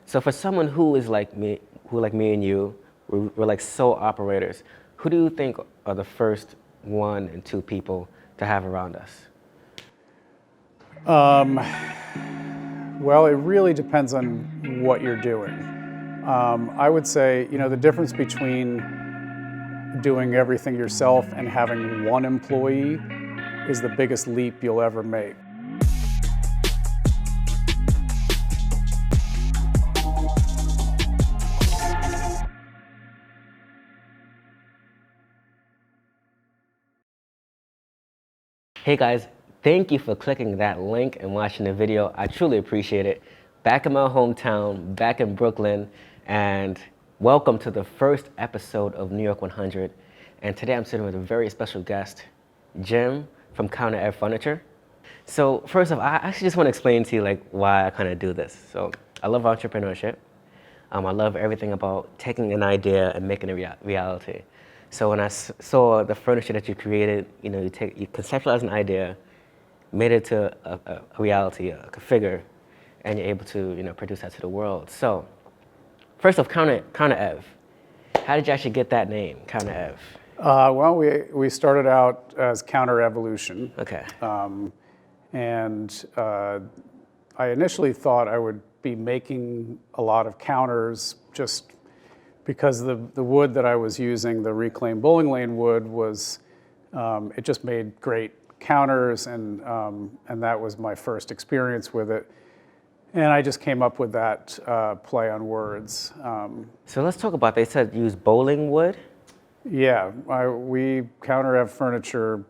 So for someone who is like me, and you, we're like sole operators, who do you think are the first 1 and 2 people to have around us? Well, it really depends on what you're doing. I would say, the difference between doing everything yourself and having one employee is the biggest leap you'll ever make. Hey guys, thank you for clicking that link and watching the video. I truly appreciate it. Back in my hometown, back in Brooklyn, and welcome to the first episode of New York 100. And today I'm sitting with a very special guest, Jim from CounterEv Furniture. So first off, I actually just want to explain to you like why I kind of do this. So I love entrepreneurship. I love everything about taking an idea and making it reality. So when I saw the furniture that you created, you conceptualized an idea, made it to a reality, a figure, and you're able to produce that to the world. So first off, CounterEv. How did you actually get that name, CounterEv? Well, we started out as Counter Evolution. Okay. And I initially thought I would be making a lot of counters just because the wood that I was using, the reclaimed bowling lane wood, was it just made great counters, and that was my first experience with it. And I just came up with that play on words. So let's talk about, they said use bowling wood? Yeah, we CounterEv Furniture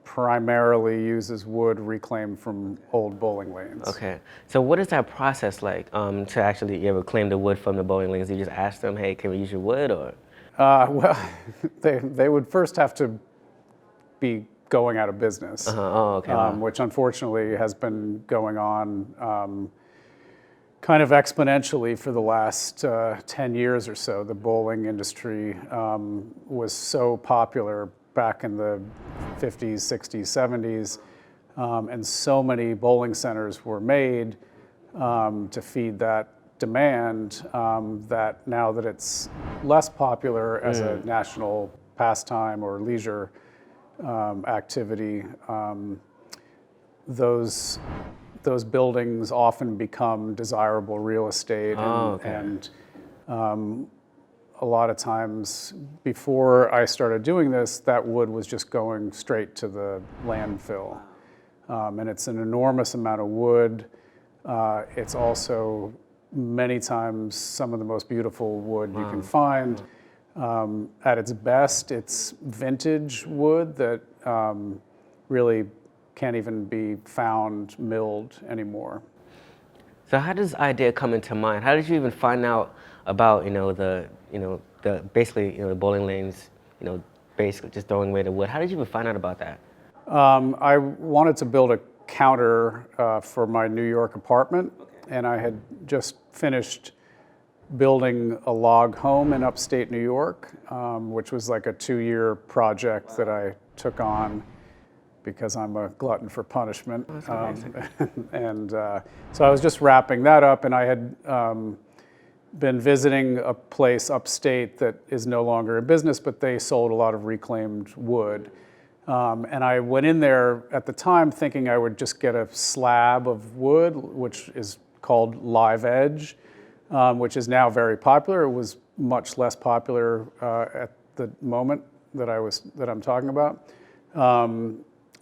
primarily uses wood reclaimed from old bowling lanes. Okay, so what is that process like to actually reclaim the wood from the bowling lanes? You just ask them, hey, can we use your wood, or? Well, they would first have to be going out of business, Oh, okay. Wow. which unfortunately has been going on kind of exponentially for the last 10 years or so. The bowling industry was so popular back in the 50s, 60s, 70s, and so many bowling centers were made to feed that demand that now that it's less popular as a national pastime or leisure activity, those buildings often become desirable real estate, and a lot of times before I started doing this, that wood was just going straight to the landfill. And it's an enormous amount of wood. It's also many times some of the most beautiful wood you can find. At its best, it's vintage wood that really can't even be found milled anymore. So how does this idea come into mind? How did you even find out about basically the bowling lanes, basically just throwing away the wood? How did you even find out about that? I wanted to build a counter for my New York apartment, and I had just finished building a log home in upstate New York, which was like a 2-year project that I took on because I'm a glutton for punishment. And so I was just wrapping that up, and I had been visiting a place upstate that is no longer in business, but they sold a lot of reclaimed wood. And I went in there at the time thinking I would just get a slab of wood, which is called live edge, which is now very popular. It was much less popular at the moment that I'm talking about.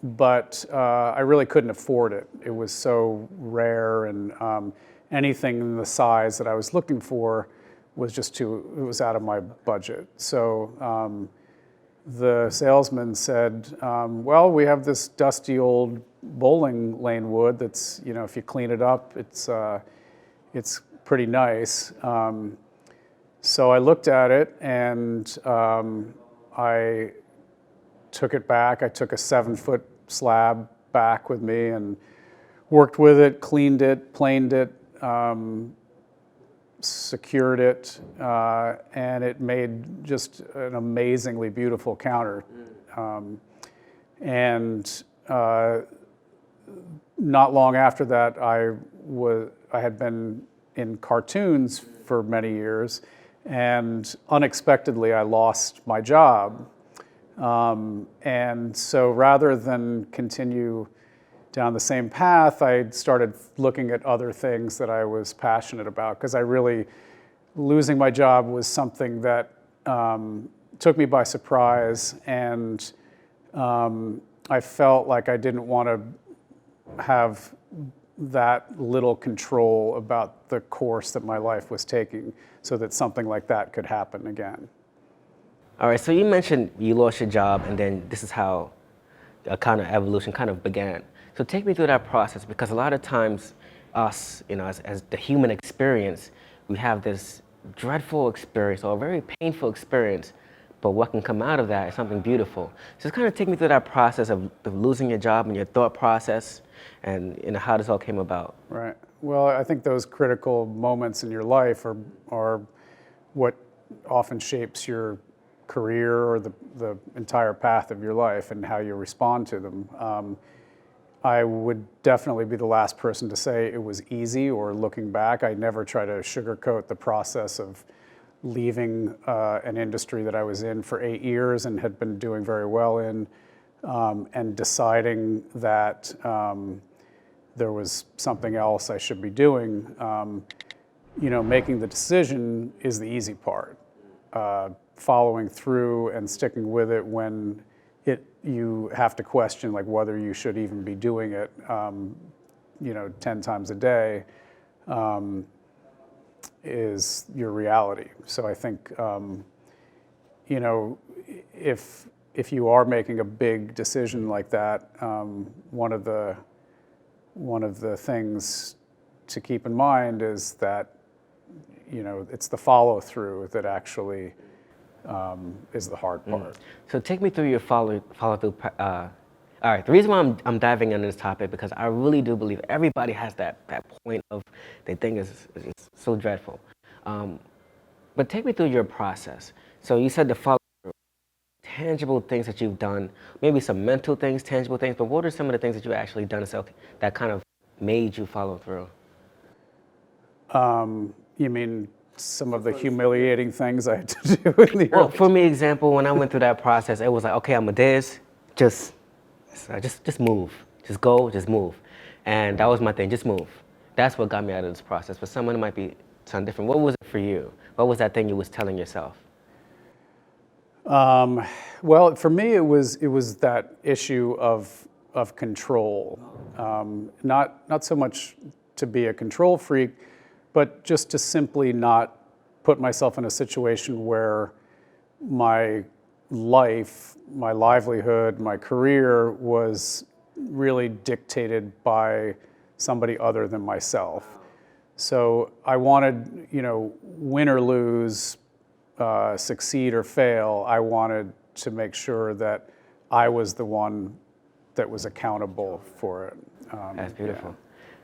But I really couldn't afford it. It was so rare, and anything in the size that I was looking for was it was out of my budget. So the salesman said, well, we have this dusty old bowling lane wood that's, if you clean it up, it's pretty nice. So I looked at it, and I took it back. I took a 7-foot slab back with me and worked with it, cleaned it, planed it, secured it, and it made just an amazingly beautiful counter. And not long after that, I had been in cartoons for many years, and unexpectedly I lost my job. And so rather than continue down the same path, I started looking at other things that I was passionate about, because losing my job was something that took me by surprise, and I felt like I didn't want to have that little control about the course that my life was taking, so that something like that could happen again. All right, so you mentioned you lost your job, and then this is how a counter-evolution kind of began. So take me through that process, because a lot of times us, as the human experience, we have this dreadful experience or a very painful experience, but what can come out of that is something beautiful. So just kind of take me through that process of losing your job and your thought process, and how this all came about. Right. Well, I think those critical moments in your life are what often shapes your career or the entire path of your life and how you respond to them. I would definitely be the last person to say it was easy, or looking back, I never try to sugarcoat the process of leaving an industry that I was in for 8 years and had been doing very well in, and deciding that there was something else I should be doing. Making the decision is the easy part. Following through and sticking with it when you have to question like whether you should even be doing it 10 times a day is your reality. So I think if you are making a big decision like that, one of the things to keep in mind is that it's the follow through that actually is the hard part. So take me through your follow through. All right, the reason why I'm diving into this topic, because I really do believe everybody has that point of they think is so dreadful. But take me through your process. So you said the follow through, tangible things that you've done, maybe some mental things, tangible things, but what are some of the things that you actually done that kind of made you follow through? You mean some of the humiliating things I had to do in the Well, for me, example, when I went through that process, it was like, okay, I'm a this, just move, just go, just move, and that was my thing, just move. That's what got me out of this process. For someone, it might be something different. What was it for you? What was that thing you was telling yourself? Well, for me, it was that issue of control. Not so much to be a control freak, but just to simply not put myself in a situation where my life, my livelihood, my career was really dictated by somebody other than myself. So I wanted, win or lose, succeed or fail, I wanted to make sure that I was the one that was accountable for it. That's beautiful. Yeah.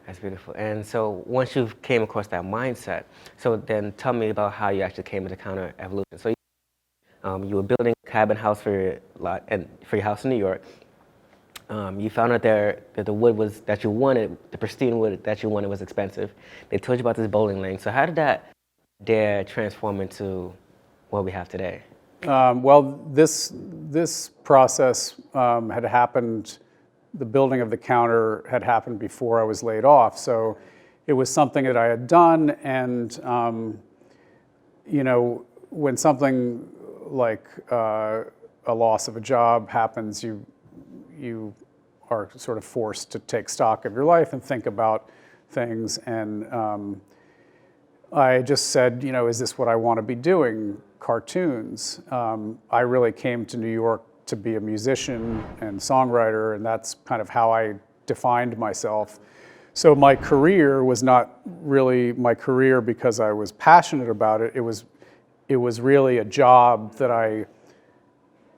That's beautiful. And so once you came across that mindset, so then tell me about how you actually came into counter-evolution. So you were building a cabin house for your house in New York. You found out there that the wood that you wanted, the pristine wood that you wanted, was expensive. They told you about this bowling lane. So how did that dare transform into what we have today? Well, this process had happened. The building of the counter had happened before I was laid off, so it was something that I had done. And when something like a loss of a job happens, you are sort of forced to take stock of your life and think about things. And I just said, is this what I want to be doing? Cartoons. I really came to New York to be a musician and songwriter, and that's kind of how I defined myself. So my career was not really my career because I was passionate about it. It was really a job that I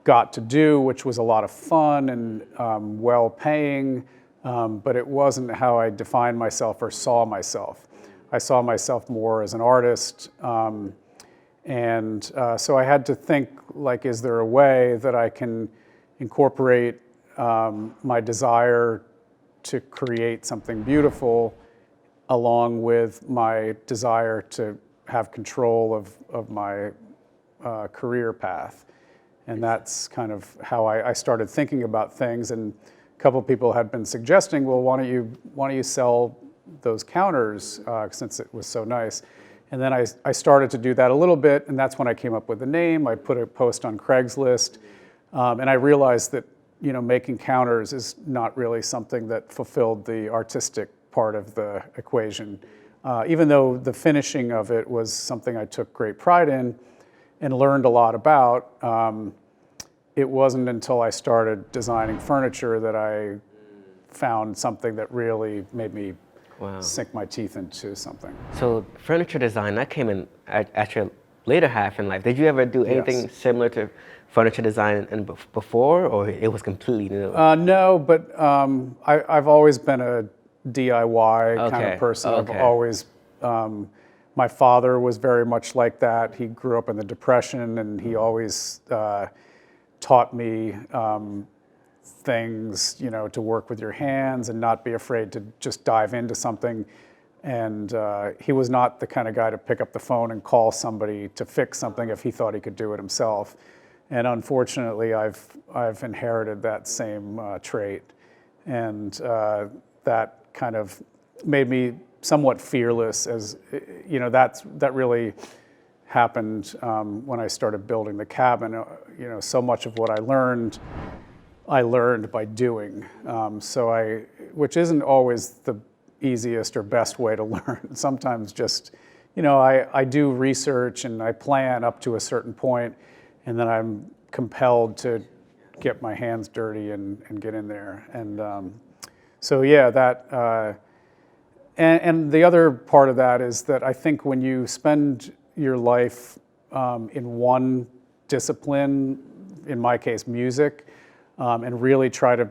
got to do, which was a lot of fun and well-paying, but it wasn't how I defined myself or saw myself. I saw myself more as an artist, so I had to think, like, is there a way that I can incorporate my desire to create something beautiful along with my desire to have control of my career path. And that's kind of how I started thinking about things. And a couple of people had been suggesting, well, why don't you sell those counters since it was so nice? And then I started to do that a little bit, and that's when I came up with the name. I put a post on Craigslist, and I realized that making counters is not really something that fulfilled the artistic part of the equation. Even though the finishing of it was something I took great pride in and learned a lot about, it wasn't until I started designing furniture that I found something that really made me sink my teeth into something. So furniture design, that came in at your later half in life. Did you ever do anything similar to furniture design before, or it was completely new? No, but I've always been a DIY kind of person. I've always, my father was very much like that. He grew up in the Depression, and he always taught me things, to work with your hands and not be afraid to just dive into something. And he was not the kind of guy to pick up the phone and call somebody to fix something if he thought he could do it himself. And unfortunately, I've inherited that same trait, and that kind of made me somewhat fearless. As that really happened when I started building the cabin. So much of what I learned by doing. Which isn't always the easiest or best way to learn. Sometimes just, I do research and I plan up to a certain point, and then I'm compelled to get my hands dirty and get in there. And and the other part of that is that I think when you spend your life in one discipline, in my case, music, and really try to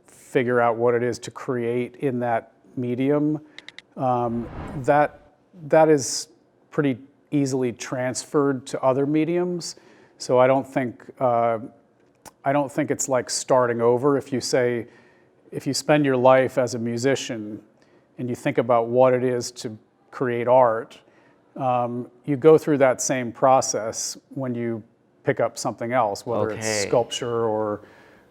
figure out what it is to create in that medium, that is pretty easily transferred to other mediums. So I don't think it's like starting over. If you spend your life as a musician and you think about what it is to create art, you go through that same process when you pick up something else, whether it's sculpture or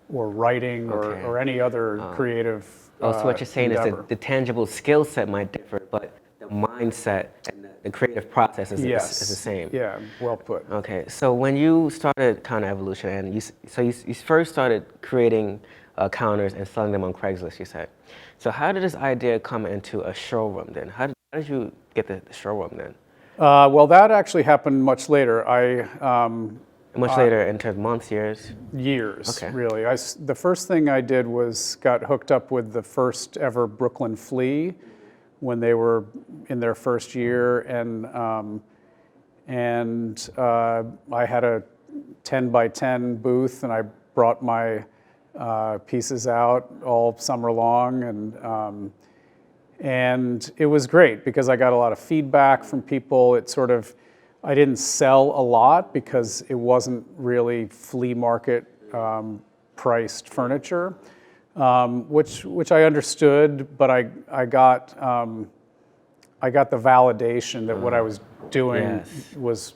writing or any other creative so what you're saying endeavor. is the tangible skill set might differ, but the mindset and the creative process is the same. Yeah, well put. Okay, so when you started CounterEvolution, and you first started creating counters and selling them on Craigslist, you said. So how did this idea come into a showroom then? How did you get the showroom then? Well, that actually happened much later. Much later, into months, years? Years, really. The first thing I did was got hooked up with the first ever Brooklyn Flea when they were in their first year, and I had a 10 by 10 booth, and I brought my pieces out all summer long, and it was great because I got a lot of feedback from people. I didn't sell a lot because it wasn't really flea market priced furniture, which I understood, but I got the validation that what I was doing was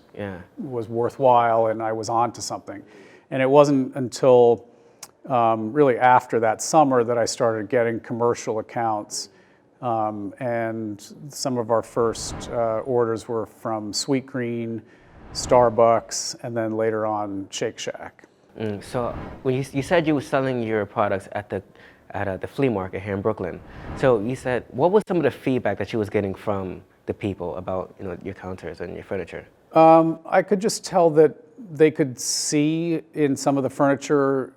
worthwhile, and I was onto something. And it wasn't until really after that summer that I started getting commercial accounts. And some of our first orders were from SweetGreen, Starbucks, and then later on Shakeshack. So when you said you were selling your products at the flea market here in Brooklyn, so you said, what was some of the feedback that you was getting from the people about your counters and your furniture? I could just tell that they could see in some of the furniture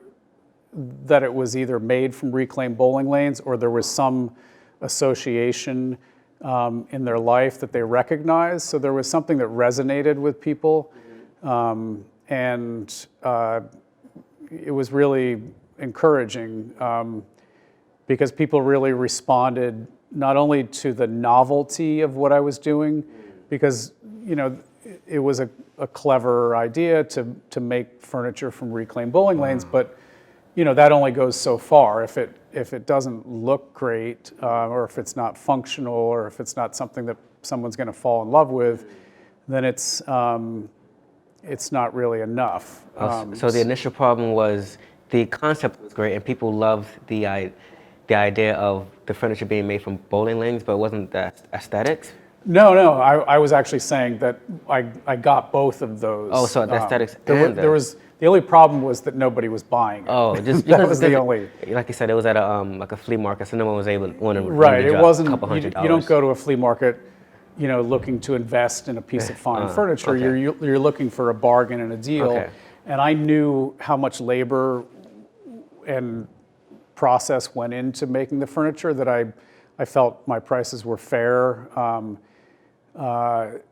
that it was either made from reclaimed bowling lanes or there was some association in their life that they recognized. So there was something that resonated with people. And it was really encouraging because people really responded not only to the novelty of what I was doing, because it was a clever idea to make furniture from reclaimed bowling lanes, but that only goes so far. If it doesn't look great, or if it's not functional, or if it's not something that someone's going to fall in love with, then it's not really enough. So the initial problem was the concept was great and people loved the idea of the furniture being made from bowling lanes, but it wasn't the aesthetics? No, I was actually saying that I got both of those. Oh, so the aesthetics there was the only problem was that nobody was buying it. Oh, just that was the only. Like you said, it was at a like a flea market, so no one was able to Right, it wasn't. a couple $100. You don't go to a flea market, looking to invest in a piece of fine furniture. Okay. You're looking for a bargain and a deal. Okay. And I knew how much labor and process went into making the furniture that I felt my prices were fair.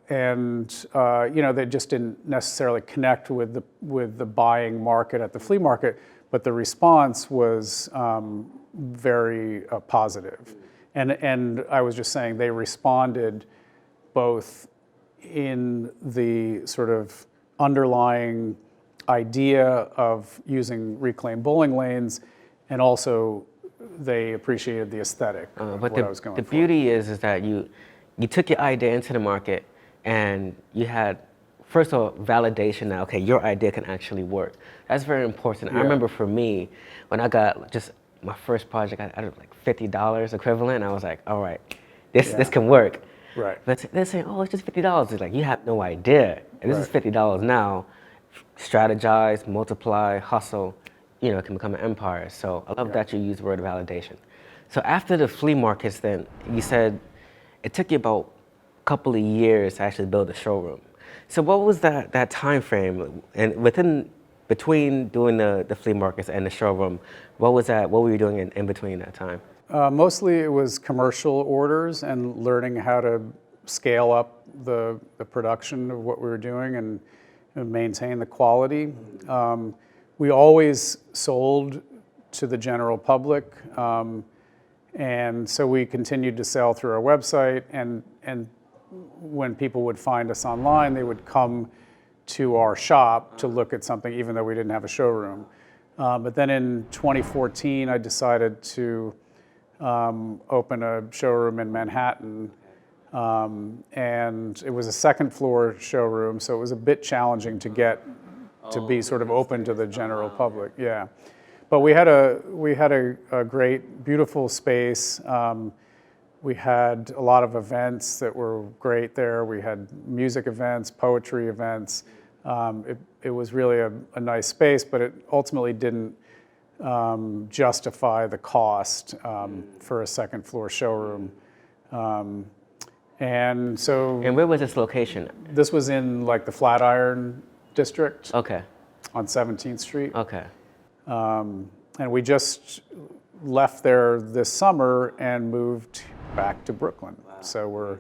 They just didn't necessarily connect with the buying market at the flea market, but the response was very positive. And I was just saying they responded both in the sort of underlying idea of using reclaimed bowling lanes, and also they appreciated the aesthetic of what I was going the for. beauty is that you took your idea into the market and you had, first of all, validation that, okay, your idea can actually work. That's very important. Yeah. I remember for me, when I got just my first project, I did like $50 equivalent, and I was like, all right, this can work. Right. But they're saying, oh, it's just $50. It's like, you have no idea. And this is $50 now. Strategize, multiply, hustle, it can become an empire. So I love that you use the word validation. So after the flea markets, then you said it took you about a couple of years to actually build a showroom. So what was that time frame? And between doing the flea markets and the showroom, what were you doing in between that time? Mostly it was commercial orders and learning how to scale up the production of what we were doing and maintain the quality. We always sold to the general public, and so we continued to sell through our website, and when people would find us online, they would come to our shop to look at something, even though we didn't have a showroom. But then in 2014, I decided to open a showroom in Manhattan, and it was a second floor showroom, so it was a bit challenging to get to be sort of open to the general public. Yeah, but we had a great, beautiful space. We had a lot of events that were great there. We had music events, poetry events. It was really a nice space, but it ultimately didn't justify the cost for a second floor showroom. And where was this location? This was in like the Flatiron district. Okay. On 17th Street. Okay. And we just left there this summer and moved back to Brooklyn. Wow. So we're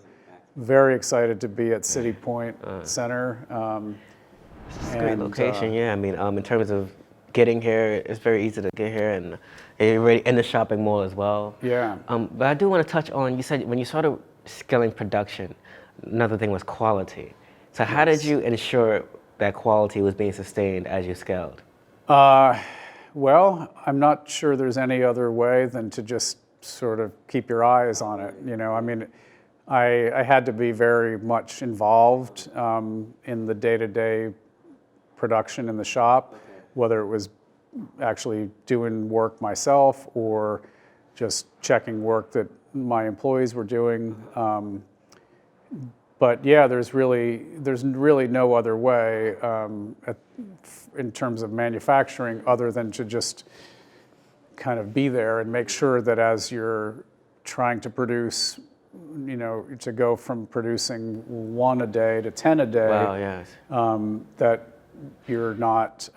very excited to be at City Point Center. It's a great location, yeah. I mean, in terms of getting here, it's very easy to get here, and you're already in the shopping mall as well. Yeah. But I do want to touch on, you said when you started scaling production, another thing was quality. So how did you ensure that quality was being sustained as you scaled? Well, I'm not sure there's any other way than to just sort of keep your eyes on it. I mean, I had to be very much involved in the day-to-day production in the shop, whether it was actually doing work myself or just checking work that my employees were doing. But yeah, there's really no other way in terms of manufacturing other than to just kind of be there and make sure that as you're trying to produce, to go from producing 1 a day to 10 a day, wow, yes. That you're not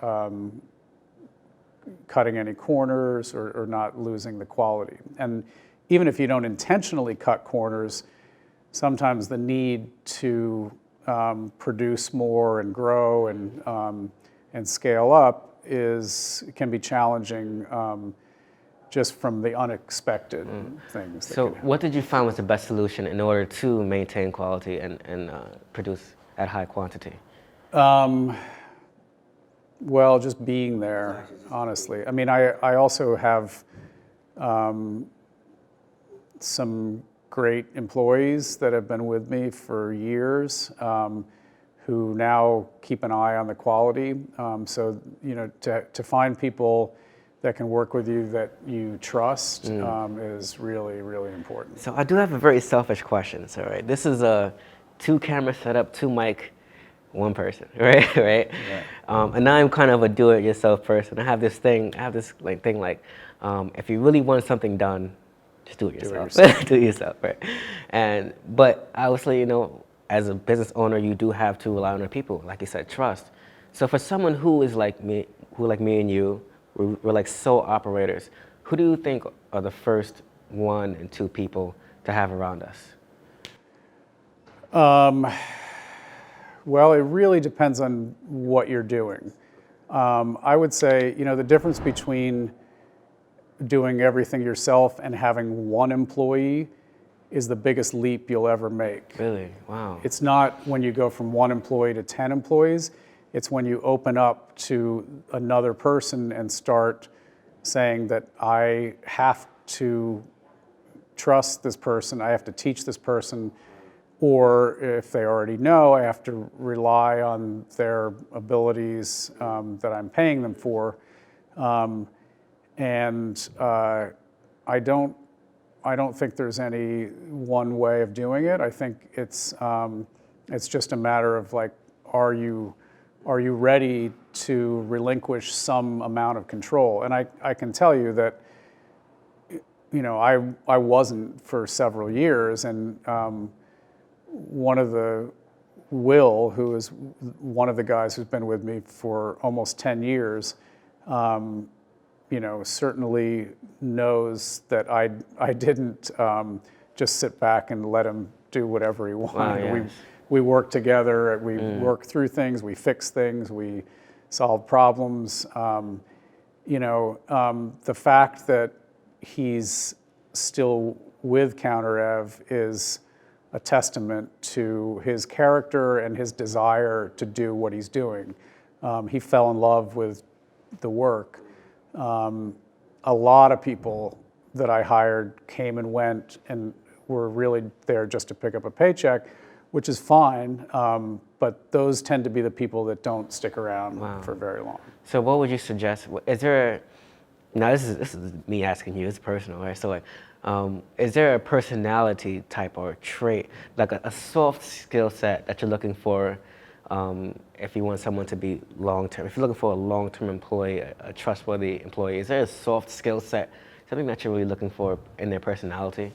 cutting any corners or not losing the quality. And even if you don't intentionally cut corners, sometimes the need to produce more and grow and scale up can be challenging just from the unexpected things. So what did you find was the best solution in order to maintain quality and produce at high quantity? Well, just being there, honestly. I mean, I also have some great employees that have been with me for years, who now keep an eye on the quality. So, to find people that can work with you that you trust is really, really important. So I do have a very selfish question. So, right, this is a 2-camera setup, 2 mic, 1 person, right? Right. And now I'm kind of a do-it-yourself person. I have this thing. If you really want something done, just do it yourself. Do it yourself, right? But obviously, as a business owner, you do have to rely on other people, like you said, trust. So for someone who is like me, and you, we're like sole operators. Who do you think are the first 1 and 2 people to have around us? Well, it really depends on what you're doing. I would say, the difference between doing everything yourself and having 1 employee is the biggest leap you'll ever make. Really? Wow. It's not when you go from 1 employee to 10 employees. It's when you open up to another person and start saying that I have to trust this person, I have to teach this person, or if they already know, I have to rely on their abilities that I'm paying them for. I don't think there's any one way of doing it. I think it's just a matter of like, are you ready to relinquish some amount of control? And I can tell you that, I wasn't for several years, and Will, who is one of the guys who's been with me for almost 10 years, certainly knows that I didn't just sit back and let him do whatever he wanted. Wow, yes. We work together, we work through things, we fix things, we solve problems. The fact that he's still with CounterEv is a testament to his character and his desire to do what he's doing. He fell in love with the work. A lot of people that I hired came and went and were really there just to pick up a paycheck, which is fine, but those tend to be the people that don't stick around for very long. So what would you suggest? Is there, now this is me asking you, it's personal, right? So like, is there a personality type or trait, like a soft skill set that you're looking for if you want someone to be long-term? If you're looking for a long-term employee, a trustworthy employee, is there a soft skill set, something that you're really looking for in their personality?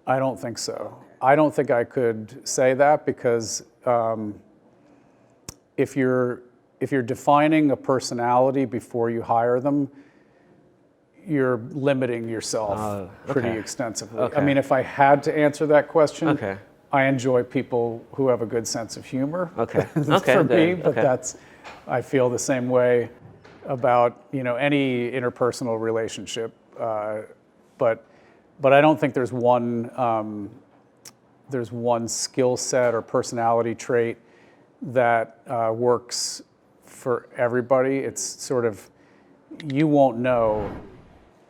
I don't think so. I don't think I could say that because if you're defining a personality before you hire them, you're limiting yourself pretty extensively. Okay. I mean, if I had to answer that question, Okay. I enjoy people who have a good sense of humor. Okay. For me, good. but I feel the same way about any interpersonal relationship. But I don't think there's one skill set or personality trait that works for everybody. It's sort of, you won't know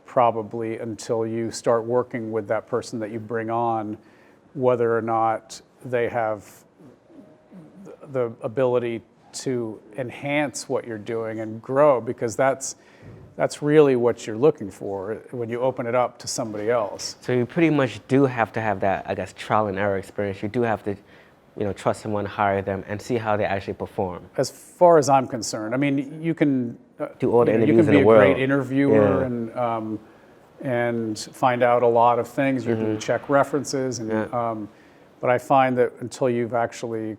probably until you start working with that person that you bring on, whether or not they have the ability to enhance what you're doing and grow, because that's really what you're looking for when you open it up to somebody else. So you pretty much do have to have that, I guess, trial and error experience. You do have to, trust someone, hire them, and see how they actually perform. As far as I'm concerned, I mean, you can do all the interviews you can be in the a world. great interviewer and find out a lot of things. You can check references, but I find that until you've actually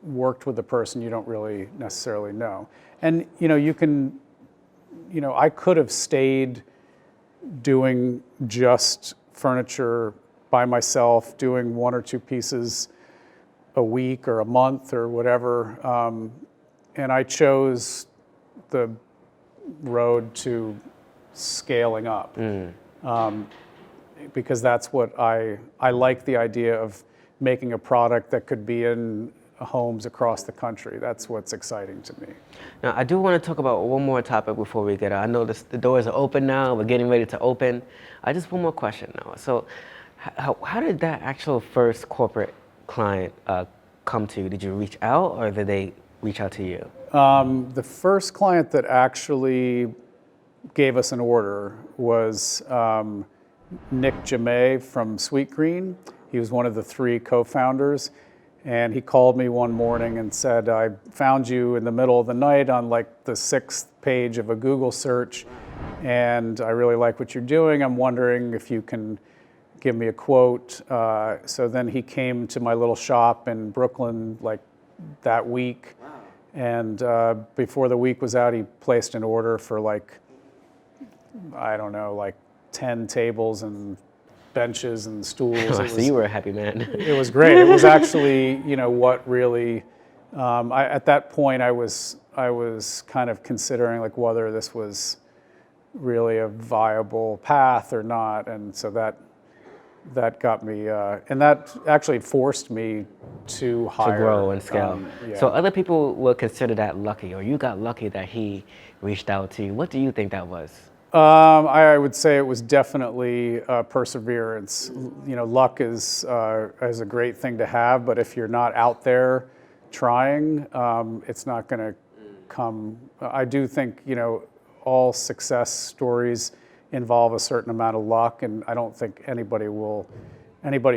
worked with the person, you don't really necessarily know. And I could have stayed doing just furniture by myself, doing 1 or 2 pieces a week or a month or whatever, and I chose the road to scaling up. Because that's what I like, the idea of making a product that could be in homes across the country. That's what's exciting to me. Now, I do want to talk about one more topic before we get out. I know the doors are open now. We're getting ready to open. Just one more question now. So how did that actual first corporate client come to you? Did you reach out or did they reach out to you? The first client that actually gave us an order was Nick Jamay from SweetGreen. He was one of the 3 co-founders. And he called me one morning and said, I found you in the middle of the night on like the 6th page of a Google search, and I really like what you're doing. I'm wondering if you can give me a quote. So then he came to my little shop in Brooklyn like that week. Wow. And before the week was out, he placed an order for like, I don't know, like 10 tables and benches and stools. So you were a happy man. It was great. It was actually, what really, at that point I was kind of considering like whether this was really a viable path or not. And so that got me, and that actually forced me to hire. To grow and scale. Yeah. So other people would consider that lucky, or you got lucky that he reached out to you. What do you think that was? I would say it was definitely perseverance. Luck is a great thing to have, but if you're not out there trying, it's not going to come. I do think all success stories involve a certain amount of luck, and I don't think anybody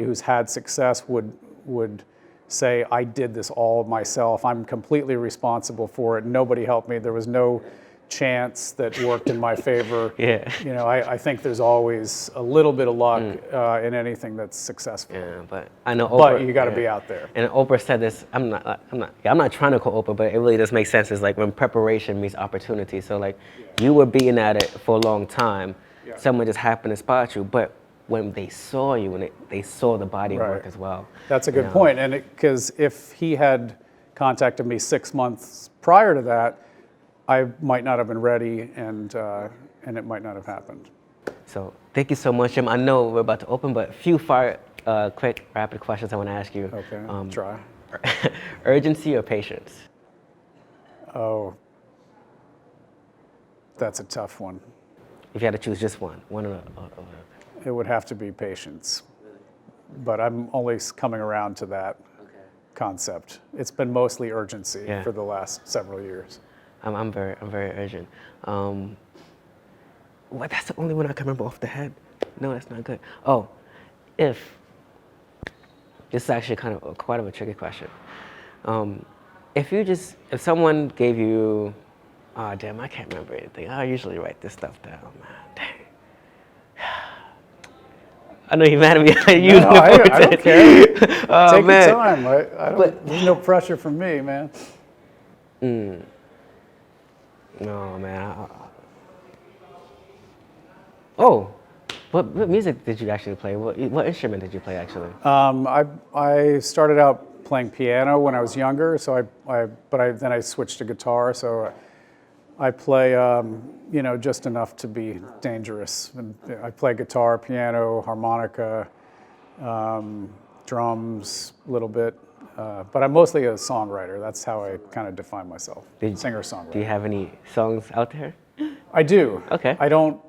who's had success would say I did this all myself. I'm completely responsible for it. Nobody helped me. There was no chance that worked in my favor. Yeah. I think there's always a little bit of luck in anything that's successful. Yeah, but I know. But you got to be out there. And Oprah said this. I'm not trying to quote Oprah, but it really does make sense. It's like when preparation meets opportunity. So like, you were being at it for a long time. Yeah. Someone just happened to spot you, but when they saw you, and they saw the body of work as well. That's a good point. And because if he had contacted me 6 months prior to that, I might not have been ready, and it might not have happened. So thank you so much, Jim. I know we're about to open, but a few quick, rapid questions I want to ask you. Okay, try. Urgency or patience? Oh, that's a tough one. If you had to choose just one or the it would have to be patience. But I'm only coming around to that concept. It's been mostly urgency for the last several years. I'm very urgent. That's the only one I can remember off the head. No, that's not good. Oh, this is actually quite of a tricky question. If someone gave you, oh damn, I can't remember anything. I usually write this stuff down, man. Dang. I know you're mad at me. I don't care. Oh, Take man. your time. There's no pressure from me, man. No, man. Oh, what music did you actually play? What instrument did you play, actually? I started out playing piano when I was younger, so then I switched to guitar. So I play, just enough to be dangerous. And I play guitar, piano, harmonica, drums, a little bit. But I'm mostly a songwriter. That's how I kind of define myself. Singer-songwriter. Do you have any songs out there? I do. Okay. I don't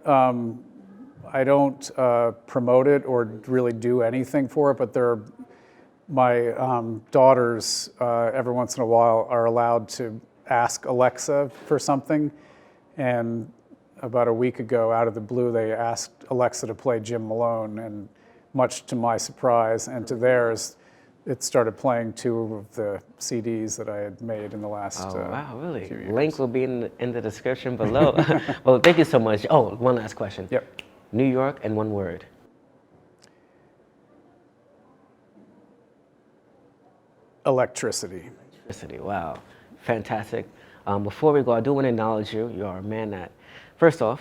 promote it or really do anything for it, but my daughters every once in a while are allowed to ask Alexa for something, and about a week ago, out of the blue, they asked Alexa to play Jim Malone, and much to my surprise and to theirs, it started playing 2 of the CDs that I had made in the last wow, really? few years. Link will be in the description below. Well, thank you so much. Oh, one last question. Yep. New York and one word. Electricity. Electricity, wow. Fantastic. Before we go, I do want to acknowledge you. You are a man that, first off,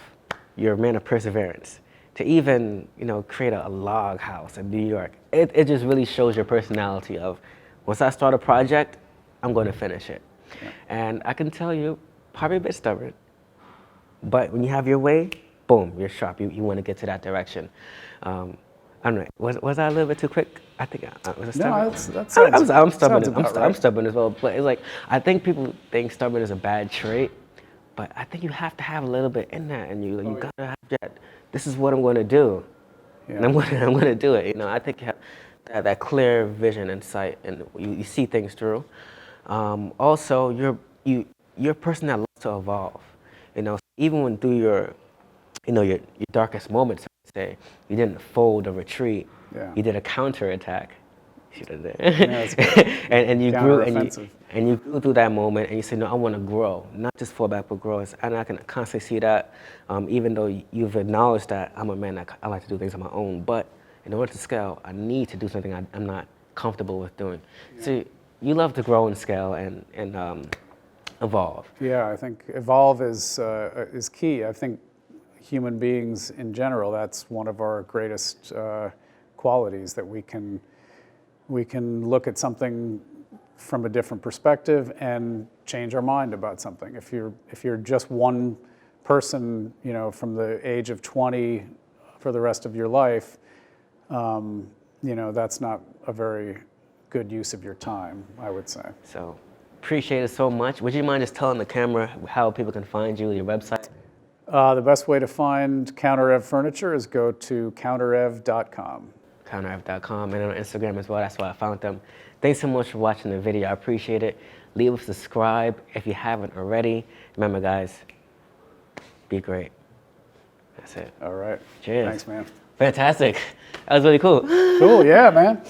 you're a man of perseverance. To even, create a log house in New York, it just really shows your personality of, once I start a project, I'm going to finish it. Yeah. And I can tell you, probably a bit stubborn, but when you have your way, boom, you're sharp. You want to get to that direction. I don't know. Was I a little bit too quick? I think I was No, stubborn. that sounds, I'm stubborn. sounds about I'm right. stubborn as well. But it's like I think people think stubborn is a bad trait, but I think you have to have a little bit in that, and you gotta have that. This is what I'm going to do, and Yeah. I'm going to do it. You know, I think you have that clear vision and sight, and you see things through. Also, you're a person that loves to evolve. You know, even when through your darkest moments, say you didn't fold or retreat, Yeah. you did a counterattack. See what I did? Yeah, that's good. and you grew Counteroffensive. and you grew through that moment, and you said, no, I want to grow, not just fall back, but grow. And I can constantly see that, even though you've acknowledged that I'm a man that I like to do things on my own, but in order to scale, I need to do something I'm not comfortable with doing. Yeah. So you love to grow and scale and evolve. Yeah, I think evolve is key. I think human beings in general, that's one of our greatest qualities, that we can look at something from a different perspective and change our mind about something. If you're just one person, you know, from the age of 20 for the rest of your life, you know, that's not a very good use of your time, I would say. So appreciate it so much. Would you mind just telling the camera how people can find you, your website? The best way to find CounterEv furniture is go to CounterEv.com. CounterEv.com, and on Instagram as well. That's why I found them. Thanks so much for watching the video. I appreciate it. Leave a subscribe if you haven't already. Remember, guys, be great. That's it. All right. Cheers. Thanks, man. Fantastic. That was really cool. Cool, yeah, man.